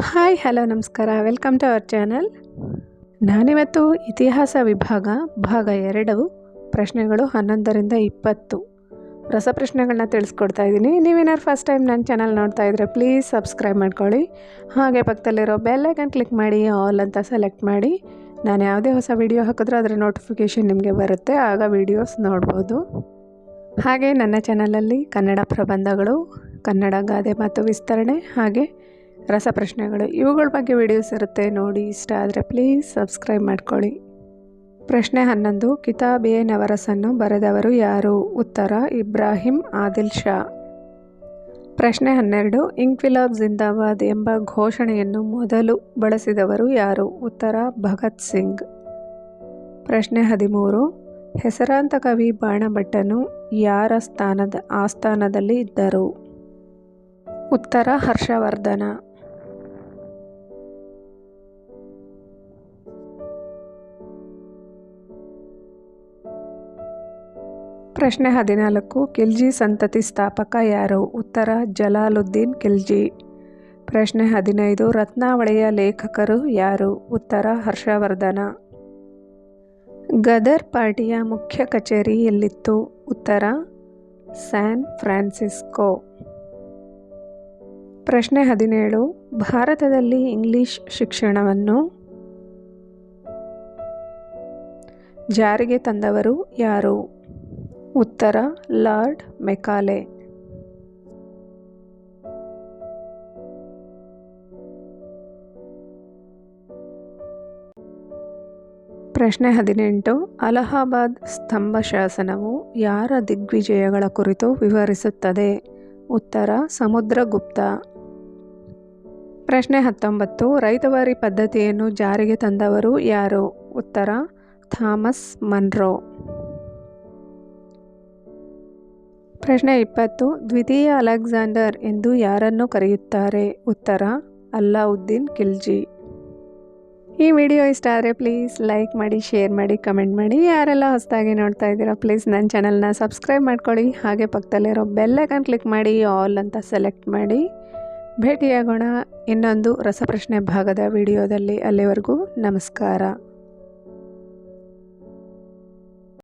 Hi hello ನಮಸ್ಕಾರ, welcome to our channel. ನಾನಿವತ್ತು ಇತಿಹಾಸ ವಿಭಾಗ ಭಾಗ 2 ಪ್ರಶ್ನೆಗಳು 11ರಿಂದ 20 ರಸಪ್ರಶ್ನೆಗಳನ್ನ ತಿಳಿಸ್ಕೊಡ್ತಾ ಇದ್ದೀನಿ. ನೀವೇನಾದ್ರು ಫಸ್ಟ್ ಟೈಮ್ ನನ್ನ ಚಾನಲ್ ನೋಡ್ತಾ ಇದ್ದರೆ ಪ್ಲೀಸ್ ಸಬ್ಸ್ಕ್ರೈಬ್ ಮಾಡ್ಕೊಳ್ಳಿ. ಹಾಗೆ ಪಕ್ಕದಲ್ಲಿರೋ ಬೆಲ್ ಐಕನ್ ಕ್ಲಿಕ್ ಮಾಡಿ, ಆಲ್ ಅಂತ ಸೆಲೆಕ್ಟ್ ಮಾಡಿ. ನಾನು ಯಾವುದೇ ಹೊಸ ವಿಡಿಯೋ ಹಾಕಿದ್ರೂ ಅದರ ನೋಟಿಫಿಕೇಷನ್ ನಿಮಗೆ ಬರುತ್ತೆ, ಆಗ ವಿಡಿಯೋಸ್ ನೋಡ್ಬೋದು. ಹಾಗೆ ನನ್ನ ಚಾನಲಲ್ಲಿ ಕನ್ನಡ ಪ್ರಬಂಧಗಳು, ಕನ್ನಡ ಗಾದೆ ಮತ್ತು ವಿಸ್ತರಣೆ, ಹಾಗೆ ರಸಪ್ರಶ್ನೆಗಳು ಇವುಗಳ ಬಗ್ಗೆ ವಿಡಿಯೋಸ್ ಇರುತ್ತೆ. ನೋಡಿ, ಇಷ್ಟ ಆದರೆ ಪ್ಲೀಸ್ ಸಬ್ಸ್ಕ್ರೈಬ್ ಮಾಡ್ಕೊಳ್ಳಿ. ಪ್ರಶ್ನೆ 11. ಕಿತಾಬ್ ಎ ನವರಸನ್ನು ಬರೆದವರು ಯಾರು? ಉತ್ತರ ಇಬ್ರಾಹಿಂ ಆದಿಲ್ ಶಾ. ಪ್ರಶ್ನೆ 12. ಇಂಕ್ವಿಲಾಬ್ ಜಿಂದಾಬಾದ್ ಎಂಬ ಘೋಷಣೆಯನ್ನು ಮೊದಲು ಬಳಸಿದವರು ಯಾರು? ಉತ್ತರ ಭಗತ್ ಸಿಂಗ್. ಪ್ರಶ್ನೆ 13. ಹೆಸರಾಂತ ಕವಿ ಬಾಣಭಟ್ಟನು ಯಾರ ಆಸ್ಥಾನದಲ್ಲಿ ಇದ್ದರು? ಉತ್ತರ ಹರ್ಷವರ್ಧನ. ಪ್ರಶ್ನೆ 14. ಖಿಲ್ಜಿ ಸಂತತಿ ಸ್ಥಾಪಕ ಯಾರು? ಉತ್ತರ ಜಲಾಲುದ್ದೀನ್ ಖಿಲ್ಜಿ. ಪ್ರಶ್ನೆ 15. ರತ್ನಾವಳಿಯ ಲೇಖಕರು ಯಾರು? ಉತ್ತರ ಹರ್ಷವರ್ಧನ. ಗದರ್ ಪಾರ್ಟಿಯ ಮುಖ್ಯ ಕಚೇರಿ ಎಲ್ಲಿತ್ತು? ಉತ್ತರ ಸ್ಯಾನ್ ಫ್ರಾನ್ಸಿಸ್ಕೋ. ಪ್ರಶ್ನೆ 17. ಭಾರತದಲ್ಲಿ ಇಂಗ್ಲಿಷ್ ಶಿಕ್ಷಣವನ್ನು ಜಾರಿಗೆ ತಂದವರು ಯಾರು? ಉತ್ತರ ಲಾರ್ಡ್ ಮೆಕಾಲೆ. ಪ್ರಶ್ನೆ 18. ಅಲಹಾಬಾದ್ ಸ್ತಂಭ ಶಾಸನವು ಯಾರ ದಿಗ್ವಿಜಯಗಳ ಕುರಿತು ವಿವರಿಸುತ್ತದೆ? ಉತ್ತರ ಸಮುದ್ರಗುಪ್ತ. ಪ್ರಶ್ನೆ 19. ರೈತವಾರಿ ಪದ್ಧತಿಯನ್ನು ಜಾರಿಗೆ ತಂದವರು ಯಾರು? ಉತ್ತರ ಥಾಮಸ್ ಮನ್ರೋ. ಪ್ರಶ್ನೆ 20. ದ್ವಿತೀಯ ಅಲೆಕ್ಸಾಂಡರ್ ಎಂದು ಯಾರನ್ನು ಕರೆಯುತ್ತಾರೆ? ಉತ್ತರ ಅಲ್ಲಾವುದ್ದೀನ್ ಖಿಲ್ಜಿ. ಈ ವಿಡಿಯೋ ಇಷ್ಟ ಆದರೆ ಪ್ಲೀಸ್ ಲೈಕ್ ಮಾಡಿ, ಶೇರ್ ಮಾಡಿ, ಕಮೆಂಟ್ ಮಾಡಿ. ಯಾರೆಲ್ಲ ಹೊಸದಾಗಿ ನೋಡ್ತಾ ಇದ್ದೀರಾ ಪ್ಲೀಸ್ ನನ್ನ ಚಾನಲ್ನ ಸಬ್ಸ್ಕ್ರೈಬ್ ಮಾಡ್ಕೊಳ್ಳಿ. ಹಾಗೆ ಪಕ್ಕದಲ್ಲಿರೋ ಬೆಲ್ ಐಕನ್ ಕ್ಲಿಕ್ ಮಾಡಿ, ಆಲ್ ಅಂತ ಸೆಲೆಕ್ಟ್ ಮಾಡಿ. ಭೇಟಿಯಾಗೋಣ ಇನ್ನೊಂದು ರಸಪ್ರಶ್ನೆ ಭಾಗದ ವಿಡಿಯೋದಲ್ಲಿ. ಅಲ್ಲಿವರೆಗೂ ನಮಸ್ಕಾರ.